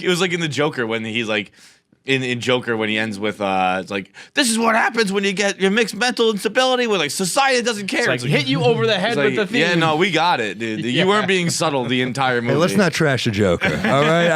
it was like in the Joker when he's like in Joker when he ends with it's like, this is what happens when you get your mixed mental instability where like society doesn't care. It's like hit you over the head with the theme. Yeah, no, we got it, dude. You weren't being subtle the entire movie. Hey, let's not trash the Joker. All right,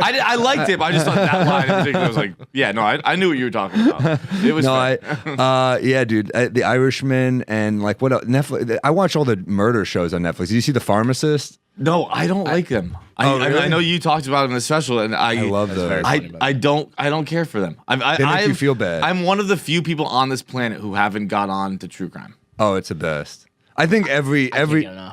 I liked it, but I just thought that line in particular was like, yeah, no, I knew what you were talking about. It was yeah, dude, The Irishman and like what else? Netflix. I watch all the murder shows on Netflix. Did you see The Pharmacist? No, I don't like them. Really? I know you talked about them in the special, and I love those. I don't care for them. They make you feel bad. I'm one of the few people on this planet who haven't got on to true crime. Oh, it's the best. I think every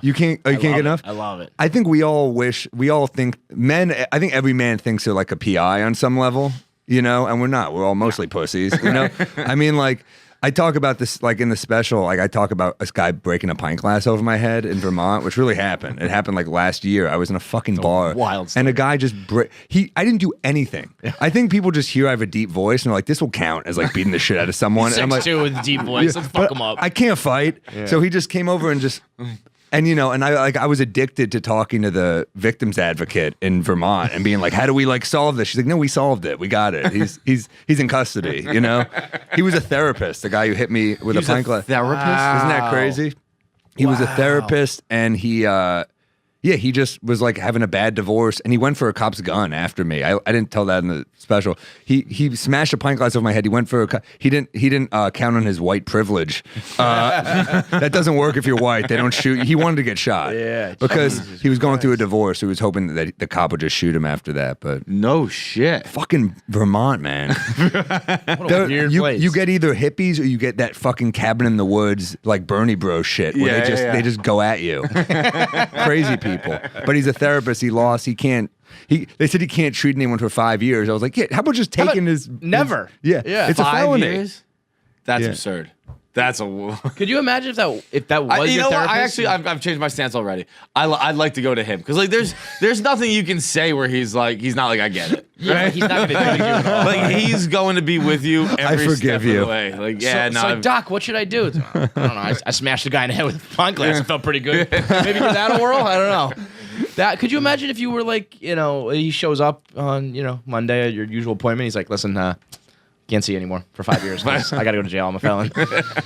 you can't get enough. I love it. I think we all think men. I think every man thinks they're like a PI on some level, you know, and we're not. We're all mostly pussies, you know. I mean, like. I talk about this, like in the special, like I talk about this guy breaking a pint glass over my head in Vermont, which really happened. It happened like last year. I was in a fucking bar. Wild story. And a guy just, I didn't do anything. I think people just hear I have a deep voice and they're like, this will count as like beating the shit out of someone. And I'm like, 6'2" with a deep voice. Let's fuck him up. I can't fight. Yeah. So he just came over and just... And you know, and I was addicted to talking to the victims advocate in Vermont and being like, "How do we like solve this?" She's like, "No, we solved it. We got it. He's in custody." You know, he was a therapist. The guy who hit me with a pint glass. Therapist? Wow. Isn't that crazy? He was a therapist, and he just was like having a bad divorce, and he went for a cop's gun after me. I didn't tell that in the special. He smashed a pint glass over my head. He went for he didn't count on his white privilege. That doesn't work if you're white. They don't shoot. He wanted to get shot. Yeah, because Jesus he was going through a Christ. divorce. He was hoping that the cop would just shoot him after that. But No shit. fucking Vermont, man. What a weird place. You get either hippies or you get that fucking cabin in the woods like Bernie Bro shit where they just go at you. Crazy people. But he's a therapist. He lost. He can't. They said he can't treat anyone for 5 years. I was like, yeah. How about just taking his never? Yeah. It's a 5 felony. years? That's Yeah. absurd. That's a. Could you imagine if that was You your know what? therapist? I've changed my stance already. I'd like to go to him because like there's nothing you can say where he's not like I get it. Yeah, he's not going to be you at all. Like he's going to be with you every forgive step you. of the way. Like yeah, So like, Doc, what should I do? I don't know. I smashed the guy in the head with a pint glass. It felt pretty good. Maybe give that a whirl. I don't know. That could you imagine if you were like, you know, he shows up on, you know, Monday at your usual appointment. He's like, listen, can't see you anymore for 5 years. I got to go to jail. I'm a felon.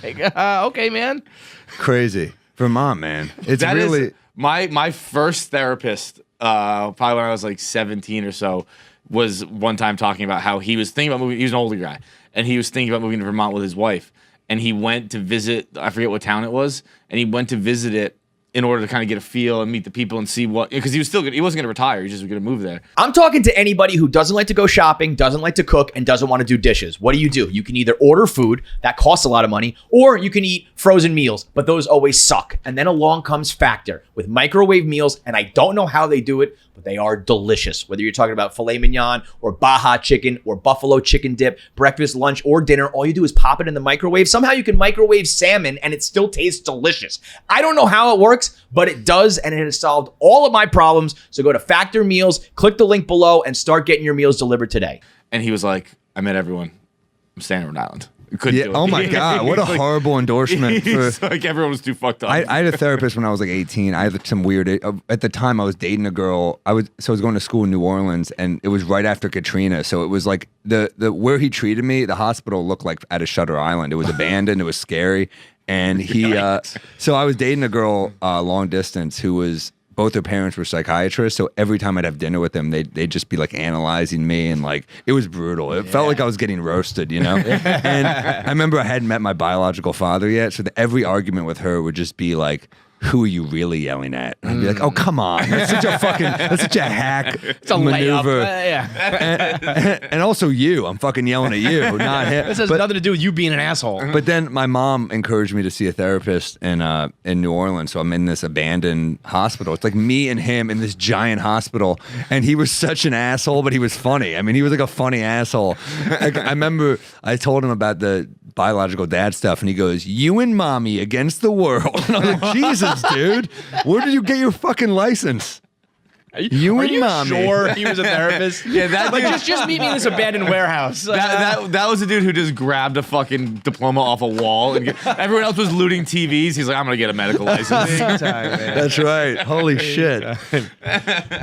Like, okay, man. Crazy. Vermont, man. It's that really is my first therapist. Probably when I was like 17 or so, was one time talking about how he was thinking about moving. He was an older guy, and he was thinking about moving to Vermont with his wife. And he went to visit. I forget what town it was, and he went to visit it in order to kind of get a feel and meet the people and see what, because he wasn't going to retire. He just was going to move there. I'm talking to anybody who doesn't like to go shopping, doesn't like to cook, and doesn't want to do dishes. What do? You can either order food, that costs a lot of money, or you can eat frozen meals, but those always suck. And then along comes Factor with microwave meals, and I don't know how they do it, but they are delicious. Whether you're talking about filet mignon or Baja chicken or buffalo chicken dip, breakfast, lunch, or dinner, all you do is pop it in the microwave. Somehow you can microwave salmon and it still tastes delicious. I don't know how it works, but it does, and it has solved all of my problems. So go to Factor Meals, click the link below, and start getting your meals delivered today. And he was like, I met everyone. I'm staying in Rhode Island. Couldn't do it. Oh my God, what a horrible endorsement. He's like everyone was too fucked up. I had a therapist when I was like 18. I had some weird. At the time, I was dating a girl. I was going to school in New Orleans, and it was right after Katrina. So it was like the where he treated me. The hospital looked like at a Shutter Island. It was abandoned. It was scary. And so I was dating a girl long distance who was. Both her parents were psychiatrists, so every time I'd have dinner with them, they'd just be like analyzing me, and like it was brutal. It felt like I was getting roasted, you know. And I remember I hadn't met my biological father yet, so every argument with her would just be like, "Who are you really yelling at?" And I'd be like, "Oh, come on, that's such a hack maneuver." And also I'm fucking yelling at you, not him. This has nothing to do with you being an asshole. But then my mom encouraged me to see a therapist in New Orleans. So I'm in this abandoned hospital. It's like me and him in this giant hospital. And he was such an asshole, but he was funny. I mean, he was like a funny asshole. Like, I remember I told him about the biological dad stuff, and he goes, "You and mommy against the world." And I'm like, Jesus, dude, where did you get your fucking license? You Are and you mommy. sure he was a therapist? Yeah, that like dude- just meet me in this abandoned warehouse. That was a dude who just grabbed a fucking diploma off a wall, and everyone else was looting TVs. He's like, I'm gonna get a medical license. Big time, man. That's right. Holy shit.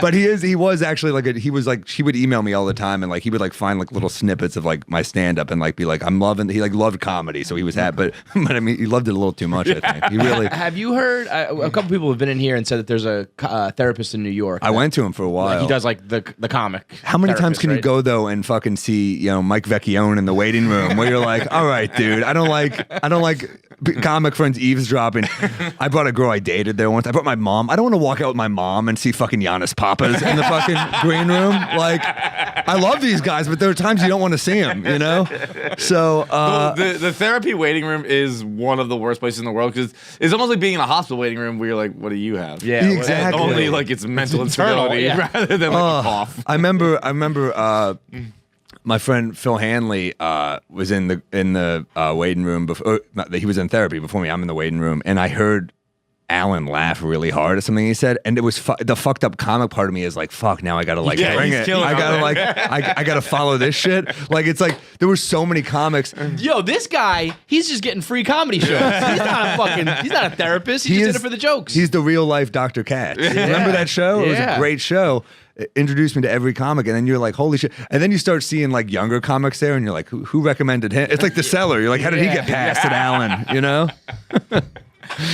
But he was actually like he would email me all the time, and like he would like find like little snippets of like my stand up and like be like, he like loved comedy, so he was happy, but I mean he loved it a little too much, I think. He really Have you heard? A couple people have been in here and said that there's a therapist in New York. I went to him for a while. He does like the comic. How many times therapist, can you right? go though and fucking see, Mike Vecchione in the waiting room where you're like, all right, dude, I don't like comic friends eavesdropping. I brought a girl I dated there once. I brought my mom. I don't want to walk out with my mom and see fucking Giannis Papas in the fucking green room. Like, I love these guys, but there are times you don't want to see them, So The therapy waiting room is one of the worst places in the world because it's almost like being in a hospital waiting room where you're like, what do you have? Yeah, Exactly. Only like it's mental internal, instability yeah. rather than like a cough. I remember my friend Phil Hanley was in the waiting room before. He was in therapy before me. I'm in the waiting room, and I heard Alan laugh really hard at something he said, and it was the fucked up comic part of me is like, fuck, now I gotta like Yeah, bring he's it. killing I gotta it. like I gotta follow this shit. Like it's like there were so many comics. Yo, this guy, he's just getting free comedy shows. He's not a therapist. He's just in it for the jokes. He's the real life Dr. Katz. Remember that show? It was Yeah. a great show. It introduced me to every comic, and then you're like, holy shit. And then you start seeing like younger comics there, and you're like, who recommended him? It's like The Cellar. You're like, how did he get past at Allen,